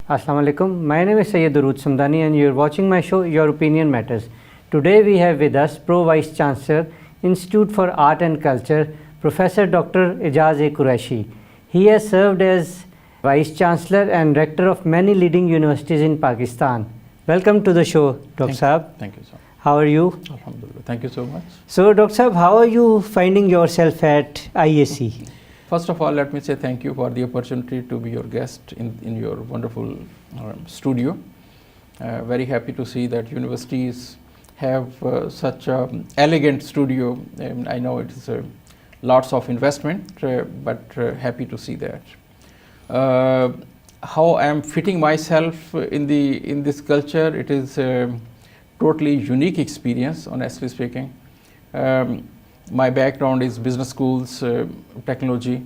Assalamu alaikum. My name is Syed Darood Samdani and you are watching my show Your Opinion Matters. Today we have with us Pro Vice Chancellor, Institute for Art and Culture, Professor Dr. Ijaz A. Qureshi. He has served as Vice Chancellor and Rector of many leading universities in Pakistan. Welcome to the show, Dr. Saab. Thank you, sir. How are you? Alhamdulillah. Thank you so much. So, Dr. Saab, how are you finding yourself at IAC? First of all, let me say thank you for the opportunity to be your guest in your wonderful studio. Very happy to see that universities have such an elegant studio. I know it is lots of investment, but happy to see that. How I am fitting myself in this culture, it is a totally unique experience, honestly speaking. My background is business schools, technology,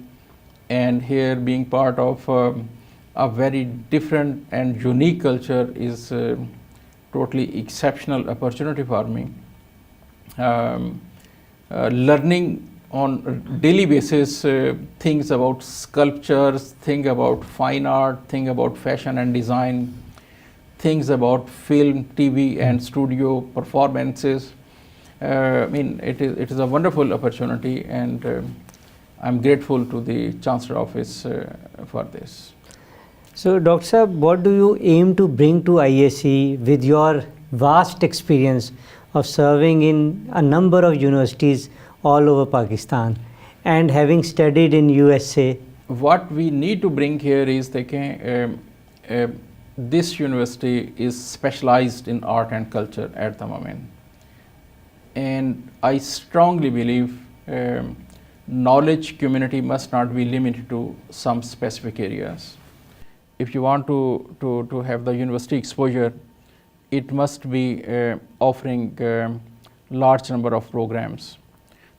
and here being part of a very different and unique culture is totally exceptional opportunity for me. Learning on a daily basis things about sculptures, things about fine art, things about fashion and design, things about film, TV and studio performances. It is a wonderful opportunity, and I'm grateful to the Chancellor Office for this. So, Dr. Saab, what do you aim to bring to IAC with your vast experience of serving in a number of universities all over Pakistan and having studied in USA? What we need to bring here is this university is specialized in art and culture at the moment. And I strongly believe knowledge community must not be limited to some specific areas. If you want to have the university exposure, it must be offering large number of programs.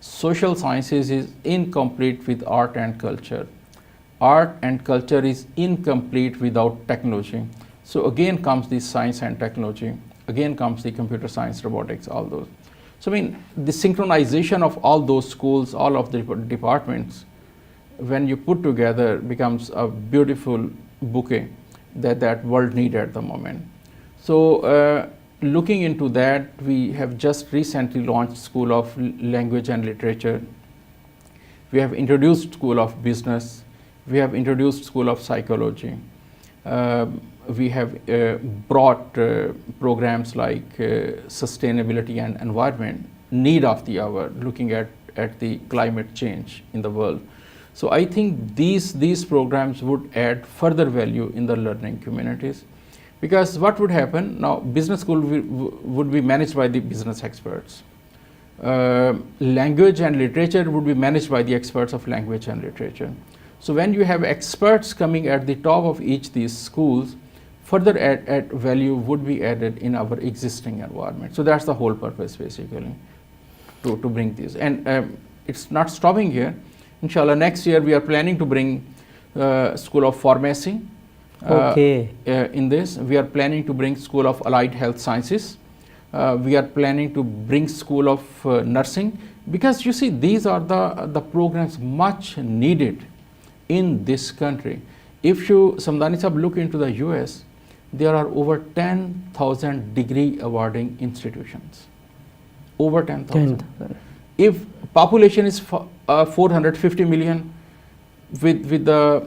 Social sciences is incomplete with art and culture. Art and culture is incomplete without technology. So again comes the science and technology, again comes the computer science, robotics, all those. So the synchronization of all those schools, all of the departments, when you put together, becomes a beautiful bouquet that world needs at the moment. So looking into that, we have just recently launched School of Language and Literature. We have introduced School of Business. We have introduced School of Psychology. We have brought programs like sustainability and environment, need of the hour, looking at the climate change in the world. So I think these programs would add further value in the learning communities. Because what would happen now, business school would be managed by the business experts. Language and literature would be managed by the experts of language and literature. So when you have experts coming at the top of each these schools, further add value would be added in our existing environment. So that's the whole purpose basically, to bring this. And it's not stopping here. Inshallah, next year we are planning to bring School of Pharmacy. In this, we are planning to bring School of Allied Health Sciences. We are planning to bring School of Nursing, because you see these are the programs much needed in this country. If you, Samdani Sahab, look into the US, there are over 10,000 degree awarding institutions. Over 10,000. If population is 450 million, with the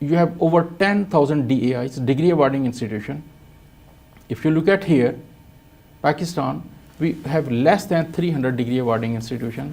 you have over 10,000 DAIs, degree awarding institution. If you look at here, Pakistan, we have less than 300 degree awarding institution.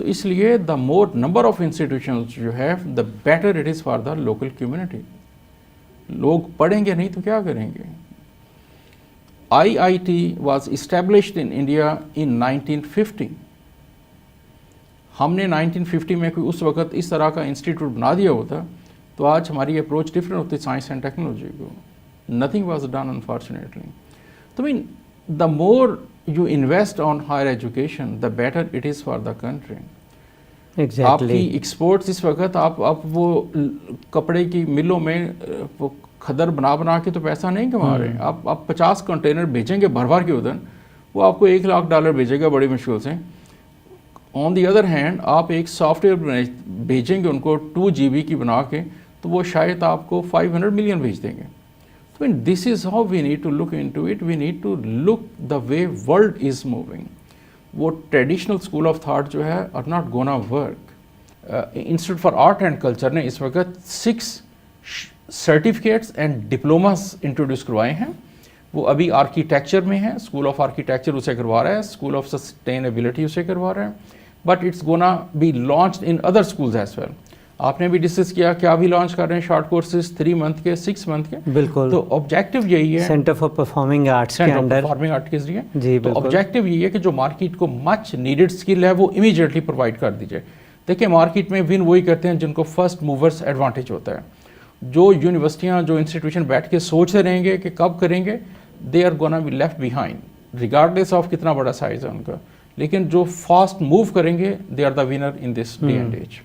تو اس لیے the more number of institutions you have the better it is for the local community. لوگ پڑھیں گے نہیں تو کیا کریں گے. IIT was established in India in 1950. ہم نے 1950 میں کوئی اس وقت اس طرح کا انسٹیٹیوٹ بنا دیا ہوتا تو آج ہماری اپروچ ڈفرینٹ ہوتی سائنس اینڈ ٹیکنالوجی کو. Nothing was done unfortunately. تو مین the more you invest on higher education the better it is for the country. آپ کی ایکسپورٹس اس وقت آپ وہ کپڑے کی ملوں میں وہ کھدر بنا کے تو پیسہ نہیں کما رہے ہیں. آپ 50 کنٹینر بھیجیں گے بھر کے ادھر, وہ آپ کو $1 لاکھ بھیجے گا بڑی مشکل سے. آن دی ادر ہینڈ آپ ایک سافٹ ویئر بھیجیں گے ان کو 2 GB کی بنا کے تو وہ شاید آپ کو 500 ملین بھیج دیں گے. تو this is how we need to look into it. We need to look the way world is moving. وہ ٹریڈیشنل اسکول آف تھاٹ جو ہے are not gonna work. Institute for art and culture نے اس وقت 6 certificates and diplomas introduce کروائے ہیں. وہ ابھی آرکیٹیکچر میں ہیں, اسکول آف آرکیٹیکچر اسے کروا رہا ہے, اسکول آف سسٹینیبلٹی اسے کروا رہا ہے, but it's gonna be launched in other schools as well. آپ نے بھی ڈسکس کیا کیا بھی لانچ کر رہے ہیں شارٹ کورسز 3 منتھ کے 6 منتھ کے. بالکل. تو آبجیکٹو یہی ہے سینٹر فار پرفارمنگ آرٹس کے انڈر پرفارمنگ آرٹ کے ذریعے. جی تو آبجیکٹو یہی ہے کہ جو مارکیٹ کو مچ نیڈڈ اسکل ہے وہ امیجیٹلی پرووائڈ کر دیجیے. دیکھیں مارکیٹ میں ون وہی کرتے ہیں جن کو فرسٹ موورس ایڈوانٹیج ہوتا ہے. جو یونیورسٹیاں جو انسٹیٹیوشن بیٹھ کے سوچتے رہیں گے کہ کب کریں گے, they are gonna be left behind regardless of کتنا بڑا سائز ہے ان کا. لیکن جو فاسٹ موو کریں گے they are the winner in this day and age.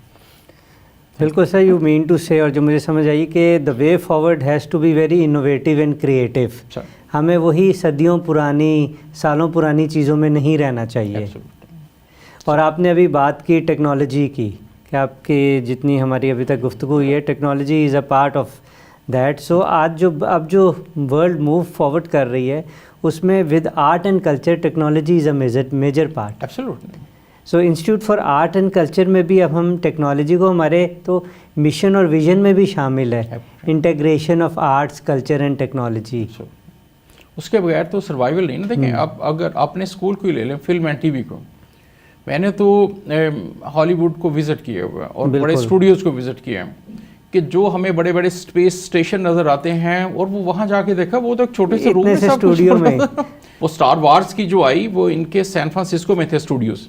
بالکل سر, یو مین ٹو سے, اور جو مجھے سمجھ آئی کہ the way forward has to be very innovative and creative. ہمیں وہی صدیوں پرانی سالوں پرانی چیزوں میں نہیں رہنا چاہیے. اور آپ نے ابھی بات کی ٹیکنالوجی کی کہ آپ کی جتنی ہماری ابھی تک گفتگو ہوئی ہے technology is a part of that. So آج اب جو ورلڈ موو فارورڈ کر رہی ہے اس میں with art and culture technology is a major part. Absolutely. So institute for art and culture میں بھی اب ہم ٹیکنالوجی کو ہمارے تو مشن اور ویژن میں بھی شامل ہے, integration of arts culture and technology. اس کے بغیر تو سروائیول نہیں نا. دیکھیں اب اگر اپنے اسکول کو ہی لے لیں, فلم اینڈ TV کو, میں نے تو ہالی ووڈ کو وزٹ کیا ہوا ہے اور بڑے اسٹوڈیوز کو وزٹ کیا ہے کہ جو ہمیں بڑے بڑے اسپیس اسٹیشن نظر آتے ہیں اور وہ وہاں جا کے دیکھا وہ تو ایک چھوٹے سے روم میں سب اسٹوڈیو میں. وہ اسٹار وارز کی جو آئی وہ ان کے سین فرانسسکو میں تھے اسٹوڈیوز.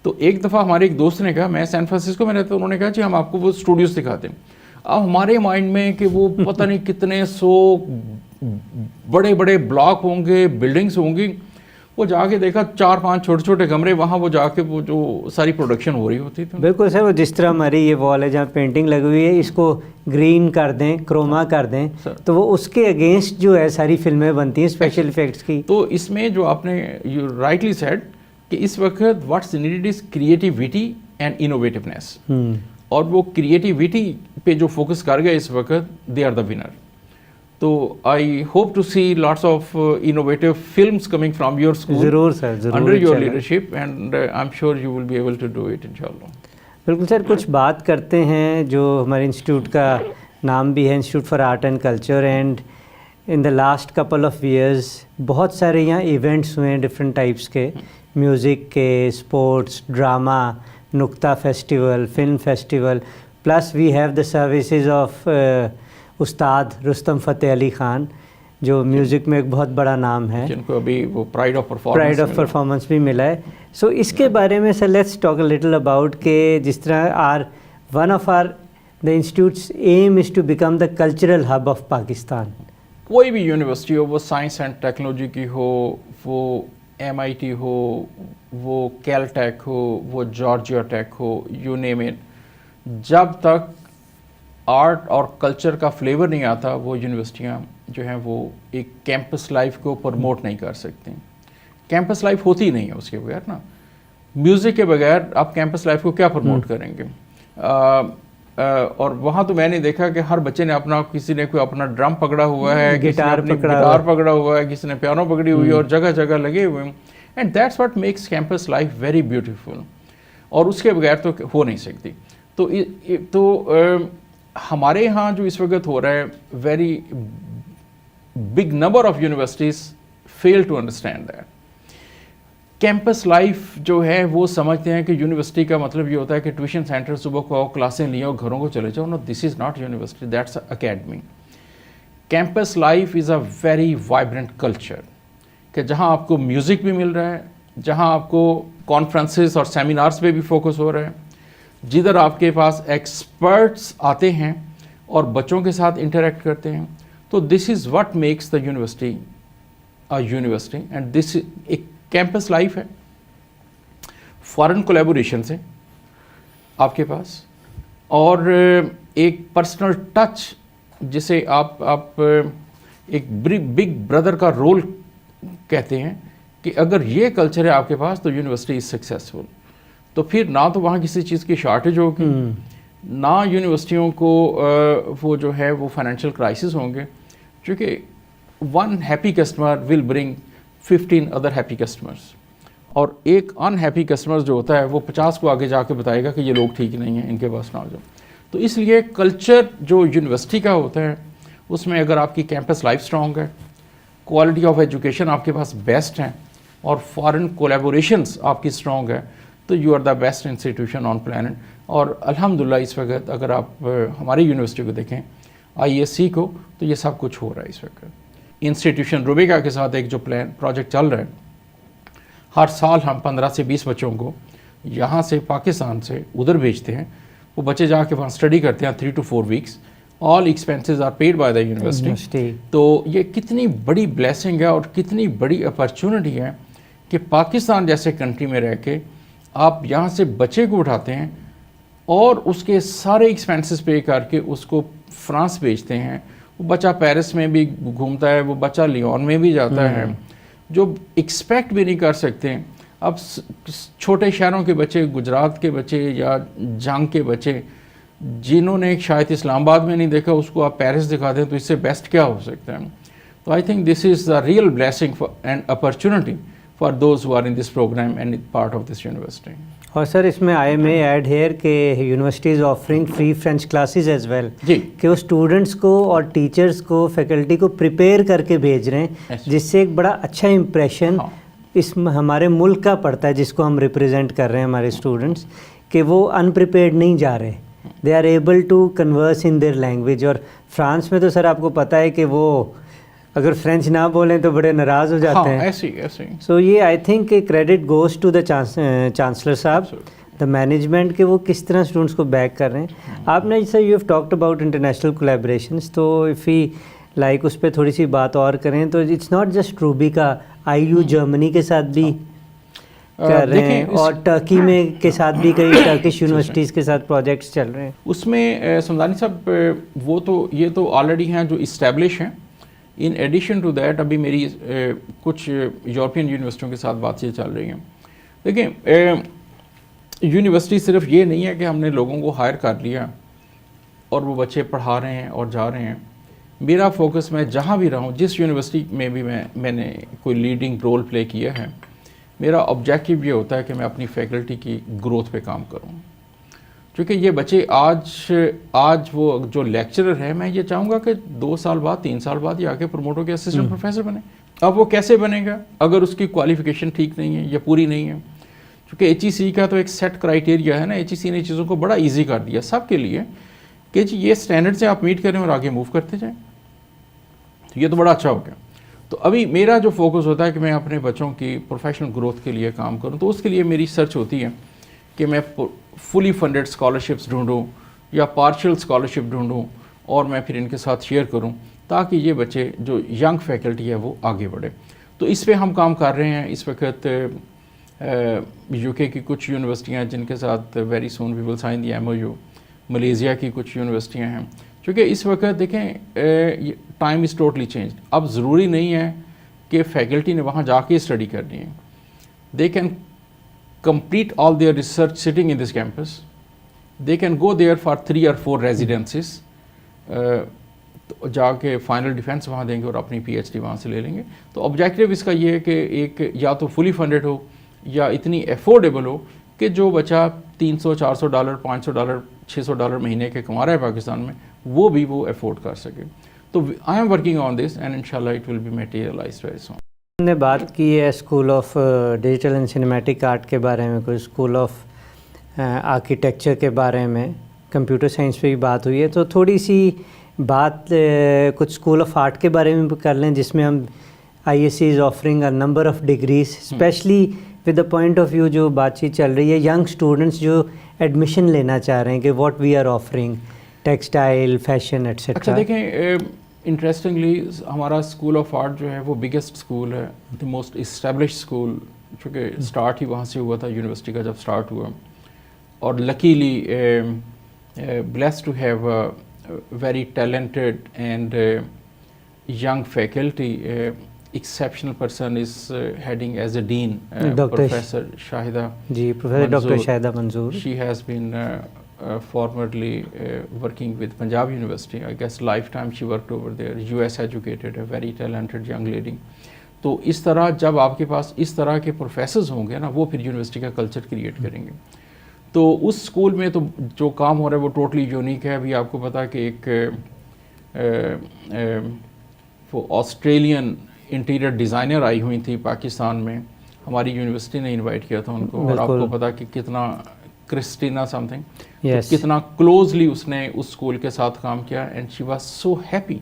تو ایک دفعہ ہمارے ایک دوست نے کہا, میں سین فرانسسکو میں رہتا, انہوں نے کہا جی ہم آپ کو وہ اسٹوڈیوز دکھاتے ہیں. اب ہمارے مائنڈ میں کہ وہ پتہ نہیں کتنے 100 بڑے بڑے بلاک ہوں گے, بلڈنگس ہوں گی. وہ جا کے دیکھا 4-5 چھوٹے چھوٹے کمرے, وہاں وہ جا کے وہ جو ساری پروڈکشن ہو رہی ہوتی تھی. بالکل سر, وہ جس طرح ہماری یہ وال ہے جہاں پینٹنگ لگی ہوئی ہے اس کو گرین کر دیں, کروما کر دیں, تو وہ اس کے اگینسٹ جو ہے ساری فلمیں بنتی ہیں اسپیشل ایفیکٹس کی. تو اس میں جو آپ نے یو رائٹلی سیڈ کہ اس وقت what's needed is creativity and innovativeness. اور وہ کریٹیوٹی پہ جو فوکس کر گئے اس وقت دے آر دا ونر. تو I hope to see lots of innovative films coming from your school. ضرور سر, ضرور under your leadership, and I am sure you will be able to do it انشاءاللہ. بالکل سر, کچھ بات کرتے ہیں جو ہمارے انسٹیٹیوٹ کا نام بھی ہے institute for art and culture, and in the last couple of years بہت سارے یہاں ایونٹس ہوئے ہیں ڈفرینٹ ٹائپس کے, میوزک کے, اسپورٹس, ڈرامہ, نکتہ festival, film festival, plus we have the services of Ustad Rustam Fateh Ali Khan جو میوزک میں ایک بہت بڑا نام ہے, جن کو ابھی وہ پرائڈ آف پرفارمنس بھی ملا ہے. سو اس کے بارے میں sir let's talk a little about کہ جس طرح one of our the institutes aim is to become the cultural hub of Pakistan. کوئی بھی یونیورسٹی ہو, وہ سائنس اینڈ ٹیکنالوجی کی ہو, وہ MIT ہو, وہ کیل ٹیک ہو, وہ Georgia take who, you name it, جب تک آرٹ اور کلچر کا فلیور نہیں آتا وہ یونیورسٹیاں جو ہیں وہ ایک کیمپس لائف کو پروموٹ نہیں کر سکتی. کیمپس لائف ہوتی ہی نہیں ہے اس کے بغیر نا. میوزک کے بغیر آپ کیمپس لائف کو کیا پروموٹ کریں گے. اور وہاں تو میں نے دیکھا کہ ہر بچے نے اپنا, کسی نے کوئی اپنا ڈرم پکڑا ہوا ہے, گٹار پکڑا ہوا ہے, کسی نے پیانو پکڑی ہوئی ہے, اور جگہ جگہ لگے ہوئے ہیں. And that's what makes campus life very beautiful, اور اس کے بغیر تو ہو نہیں سکتی. تو ہمارے یہاں جو اس وقت ہو رہا ہے, very big number of universities fail to understand that. Campus life جو ہے وہ سمجھتے ہیں کہ یونیورسٹی کا مطلب یہ ہوتا ہے کہ ٹیوشن سینٹر صبح کو آؤ، کلاسیں لیں اور گھروں کو چلے جاؤ. No, this is not university, that's academy. Campus life is a very vibrant culture کہ جہاں آپ کو میوزک بھی مل رہا ہے، جہاں آپ کو کانفرنسز اور سیمینارز پہ بھی فوکس ہو رہا ہے، جدھر آپ کے پاس ایکسپرٹس آتے ہیں اور بچوں کے ساتھ انٹریکٹ کرتے ہیں. تو this is what makes the university university. And this ایک کیمپس لائف ہے. فارن کولیبوریشن سے آپ کے پاس، اور ایک پرسنل ٹچ جسے آپ ایک بگ بردر کا رول کہتے ہیں، کہ اگر یہ کلچر ہے آپ کے پاس تو یونیورسٹی از سکسیزفل. تو پھر نہ تو وہاں کسی چیز کی شارٹیج ہوگی، نہ یونیورسٹیوں کو وہ جو ہے وہ فائنینشیل کرائسس ہوں گے، کیونکہ one happy customer will bring 15 other happy customers, اور ایک ان ہیپی کسٹمر جو ہوتا ہے وہ 50 کو آگے جا کے بتائے گا کہ یہ لوگ ٹھیک نہیں ہیں، ان کے پاس نہ آ جاؤ. تو اس لیے کلچر جو یونیورسٹی کا ہوتا ہے اس میں اگر آپ کی کیمپس لائف اسٹرانگ ہے، کوالٹی آف ایجوکیشن آپ کے پاس بیسٹ ہیں، اور فارن کولیبوریشنس آپ کی اسٹرانگ ہے، تو you are the best institution on planet. اور الحمدللہ اس وقت اگر آپ ہماری یونیورسٹی کو دیکھیں، ISC کو، تو یہ سب کچھ ہو رہا ہے اس وقت. انسٹیٹیوشن روبیکا کے ساتھ ایک جو پروجیکٹ چل رہا ہے، ہر سال ہم 15 سے 20 بچوں کو یہاں سے پاکستان سے ادھر بھیجتے ہیں. وہ بچے جا کے وہاں اسٹڈی کرتے ہیں 3 to 4 weeks. All expenses are paid by the university. تو یہ کتنی بڑی بلیسنگ ہے اور کتنی بڑی اپرچونٹی ہے کہ پاکستان جیسے کنٹری میں رہ کے آپ یہاں سے بچے کو اٹھاتے ہیں اور اس کے سارے ایکسپینسز پے کر کے اس کو فرانس بھیجتے ہیں. وہ بچہ پیرس میں بھی گھومتا ہے، وہ بچہ لیون میں بھی جاتا ہے، جو ایکسپیکٹ بھی نہیں کر سکتے. اب چھوٹے شہروں کے بچے، گجرات کے بچے یا جنگ کے بچے جنہوں نے شاید اسلام آباد میں نہیں دیکھا، اس کو آپ پیرس دکھا دیں تو اس سے بیسٹ کیا ہو سکتا ہے. تو I think this is the real blessing and opportunity for those who are in this program and part of this university. اور سر اس میں آئی مے ایڈ ہیئر کہ university is offering free French classes as well, کہ وہ students کو اور teachers کو، faculty کو پریپیئر کر کے بھیج رہے ہیں، جس سے ایک بڑا اچھا امپریشن اس ہمارے ملک کا پڑتا ہے جس کو ہم ریپرزینٹ کر رہے ہیں ہمارے اسٹوڈنٹس، کہ وہ انپریپیئرڈ نہیں جا رہے، they are able to converse in their language. اور فرانس میں تو سر آپ کو پتہ ہے کہ وہ اگر فرینچ نہ بولیں تو بڑے ناراض ہو جاتے ہیں. سو یہ I think credit goes to the chancellor صاحب، دا مینجمنٹ، کہ وہ کس طرح اسٹوڈنٹس کو بیک کر رہے ہیں. آپ نے sir you have talked about international collaborations, تو اف ہی لائک اس پہ تھوڑی سی بات اور کریں تو اٹس ناٹ جسٹ روبی کا، IU جرمنی کے ساتھ بھی کر رہے ہیں، اور ٹرکی میں کے ساتھ بھی کئی ٹرکش یونیورسٹیز کے ساتھ پروجیکٹس چل رہے ہیں. اس میں سمدانی صاحب وہ تو یہ تو آلریڈی ہیں جو اسٹیبلش ہیں. ان ایڈیشن ٹو دیٹ ابھی میری کچھ یورپین یونیورسٹیوں کے ساتھ بات چیت چل رہی ہیں. دیکھیں، یونیورسٹی صرف یہ نہیں ہے کہ ہم نے لوگوں کو ہائر کر لیا اور وہ بچے پڑھا رہے ہیں اور جا رہے ہیں. میرا فوکس، میں جہاں بھی رہا ہوں، جس یونیورسٹی میں بھی میں نے کوئی لیڈنگ رول پلے کیا ہے، میرا آبجیکٹیو یہ ہوتا ہے کہ میں اپنی فیکلٹی کی گروتھ پہ کام کروں. کیونکہ یہ بچے آج وہ جو لیکچرر ہے، میں یہ چاہوں گا کہ 2 سال بعد 3 سال بعد یہ آگے پروموٹ ہو کے اسسٹنٹ پروفیسر بنے. اب وہ کیسے بنے گا اگر اس کی کوالیفیکیشن ٹھیک نہیں ہے یا پوری نہیں ہے؟ کیونکہ HEC کا تو ایک سیٹ کرائیٹیریا ہے نا. HEC نے چیزوں کو بڑا ایزی کر دیا سب کے لیے کہ جی یہ اسٹینڈرڈ سے آپ میٹ کریں اور آگے موو کرتے جائیں. تو یہ تو بڑا اچھا ہو گیا. تو ابھی میرا جو فوکس ہوتا ہے کہ میں اپنے بچوں کی پروفیشنل گروتھ کے لیے کام کروں، تو اس کے لیے میری سرچ ہوتی ہے کہ میں فلی فنڈیڈ اسکالرشپس ڈھونڈوں یا پارشل اسکالرشپ ڈھونڈوں اور میں پھر ان کے ساتھ شیئر کروں تاکہ یہ بچے جو ینگ فیکلٹی ہے وہ آگے بڑھے. تو اس پہ ہم کام کر رہے ہیں. اس وقت UK کی کچھ یونیورسٹیاں جن کے ساتھ very soon we will sign the MOU، Malaysia کی کچھ یونیورسٹیاں ہیں. کیونکہ اس وقت دیکھیں ٹائم از ٹوٹلی چینجڈ. اب ضروری نہیں ہے کہ فیکلٹی نے وہاں جا کے اسٹڈی کرنی ہے. They can complete all their research sitting in this campus. They can go there for 3 or 4 residencies. جا کے فائنل ڈیفینس وہاں دیں گے اور اپنی PhD وہاں سے لے لیں گے. تو آبجیکٹیو اس کا یہ ہے کہ ایک یا تو فلی فنڈیڈ ہو یا اتنی افورڈیبل ہو کہ جو بچہ $300 $400 $500 $600 مہینے کے کما رہا ہے پاکستان میں، وہ بھی وہ افورڈ کر سکے. تو I am working on this and انشاءاللہ it will be materialised very soon. ہم نے بات کی ہے school of digital and cinematic art کے بارے میں, کوئی اسکول آف آرکیٹیکچر کے بارے میں, کمپیوٹر سائنس پہ بھی بات ہوئی ہے. تو تھوڑی سی بات کچھ اسکول آف آرٹ کے بارے میں بھی کر لیں, جس میں ہم I S C is offering a number of degrees, especially with the point of view جو بات چیت چل رہی ہے ینگ اسٹوڈنٹس جو ایڈمیشن لینا چاہ رہے ہیں کہ what we are offering, textile, fashion etcetera. اچھا دیکھیں, انٹرسٹنگلی ہمارا اسکول آف آرٹ جو ہے وہ بگیسٹ اسکول ہے, دی موسٹ اسٹیبلش اسکول, چونکہ اسٹارٹ ہی وہاں سے ہوا تھا یونیورسٹی کا جب اسٹارٹ ہوا, اور luckily blessed to have a very talented and young faculty. Exceptional person is heading as a dean, Professor Shahida. Ji, Professor Dr. Shahida Manzoor. She has been formerly working with Punjab University. I guess lifetime she worked over there. US educated, a very talented young lady. تو اس طرح جب آپ کے پاس اس طرح کے professors ہوں گے نا, وہ پھر یونیورسٹی کا کلچر کریٹ کریں گے. تو اس اسکول میں تو جو کام ہو رہا ہے وہ ٹوٹلی یونیک ہے. ابھی آپ کو پتا کہ ایک وہ آسٹریلین انٹیریئر ڈیزائنر آئی ہوئی تھی پاکستان میں, ہماری یونیورسٹی نے انوائٹ کیا تھا ان کو, اور آپ کو پتا کہ کتنا کرسٹینا سم تھنگ, کتنا کلوزلی اس نے اس اسکول کے ساتھ کام کیا, and she was so happy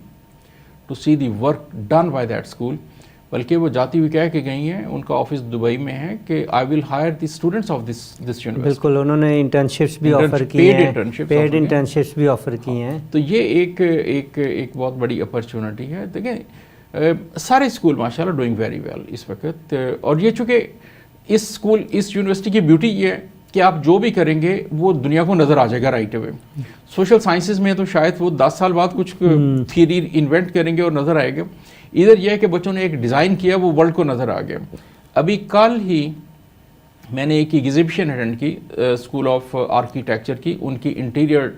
to see the work done by that school. بلکہ وہ جاتی ہوئی کہہ کے گئی ہیں, ان کا آفس دبئی میں ہے, کہ I will hire the students of this university. بالکل, انہوں نے انٹرنشپس بھی آفر کی ہیں, پیڈ انٹرنشپس بھی آفر کی ہیں. تو یہ ایک بہت بڑی اپرچونٹی ہے. دیکھیں سارے اسکول ماشاء اللہ ڈوئنگ ویری ویل اس وقت, اور یہ چونکہ اس اسکول اس یونیورسٹی کی بیوٹی یہ ہے کہ آپ جو بھی کریں گے وہ دنیا کو نظر آ جائے گا رائٹ اوے. سوشل سائنسز میں تو شاید وہ 10 سال بعد کچھ تھیوری انوینٹ کریں گے اور نظر آئے گا. ادھر یہ ہے کہ بچوں نے ایک ڈیزائن کیا, وہ ورلڈ کو نظر آ گیا. ابھی کل ہی میں نے ایک ایگزیبیشن اٹینڈ کی اسکول آف آرکیٹیکچر کی, ان کی انٹیریئر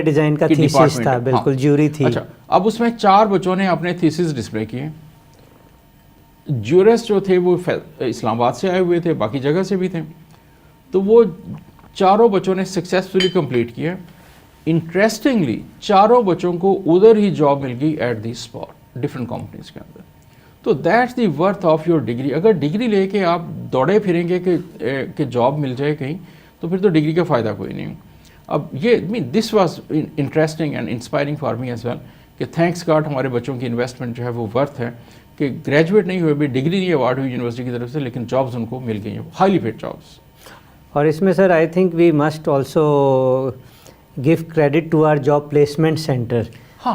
ڈیزائن کا تھیسس تھا, بالکل جیوری تھی. اچھا, اب اس میں 4 بچوں نے اپنے تھیسس ڈسپلے کیے. جیورس جو تھے وہ اسلام آباد سے آئے ہوئے تھے, باقی جگہ سے بھی تھے. تو وہ 4 بچوں نے سکسیزفلی کمپلیٹ کیا. انٹرسٹنگلی 4 بچوں کو ادھر ہی جاب مل گئی at the spot different companies کے اندر. تو that's the worth of your degree. اگر ڈگری لے کے آپ دوڑے پھریں گے کہ جاب مل جائے کہیں, تو پھر تو ڈگری کا فائدہ کوئی نہیں. اب یہ this was interesting and inspiring for me as well, کہ تھینکس گاڈ ہمارے بچوں کی انویسٹمنٹ جو ہے وہ ورتھ ہے, کہ گریجویٹ نہیں ہوئے, بھی ڈگری نہیں اوارڈ ہوئی یونیورسٹی کی طرف سے, لیکن جابز ان کو مل گئی ہیں, ہائیلی پیڈ جابس. اور اس میں sir I think we must also give credit to our job placement centre,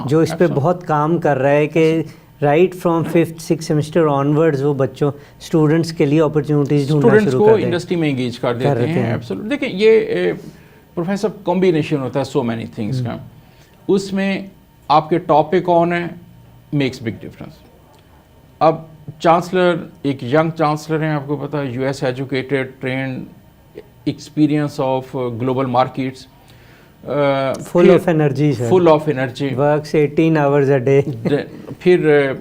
جو اس پہ بہت کام کر رہا ہے, کہ right from 5th 6th semester onwards وہ بچوں اسٹوڈنٹس کے لیے اپرچونیٹیز ڈھونڈنا شروع کر دیں, انڈسٹری میں انگیج کر دیتے ہیں. ایبسولوٹ. دیکھیں یہ پروفیسر کمبینیشن ہوتا ہے سو مینی تھنگس کا. اس میں آپ کے ٹاپک کون ہے میکس بگ ڈفرینس. اب چانسلر ایک ینگ چانسلر ہیں, آپ کو پتا ہے, US educated, trained, experience of global markets, full of energy, full of energy, works 18 hours a day. پھر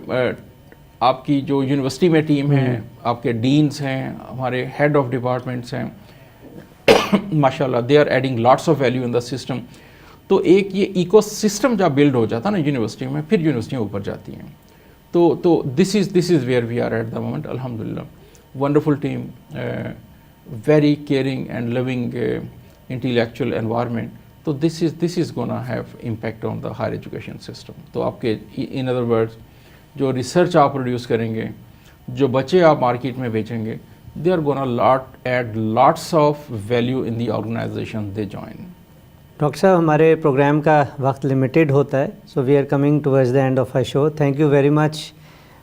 آپ کی جو یونیورسٹی میں ٹیم ہے, آپ کے ڈینس ہیں, ہمارے ہیڈ آف ڈپارٹمنٹس ہیں, ماشاء اللہ they are adding lots of value in the system. تو ایک یہ ایکو سسٹم جب بلڈ ہو جاتا نا یونیورسٹی میں, پھر یونیورسٹیاں اوپر جاتی ہیں. تو this is where we are at the moment. الحمد للہ wonderful team, very caring and loving intellectual environment. تو this is gonna have impact on the higher education system. تو آپ کے ان ادر ورڈز جو ریسرچ آپ پروڈیوس کریں گے, جو بچے آپ مارکیٹ میں بیچیں گے, they are gonna add lots of value in the organisation they join. Doctor صاحب ہمارے پروگرام کا وقت لمیٹیڈ ہوتا ہے, so we are coming towards the end of our show. Thank you very much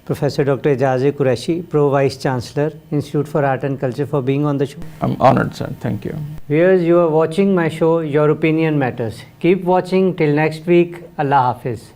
Professor Dr. Ejaz Qureshi, Pro Vice Chancellor, Institute for Art and Culture, for being on the show. I'm honored, sir. Thank you. Viewers, you are watching my show, Your Opinion Matters. Keep watching till next week. Allah Hafiz.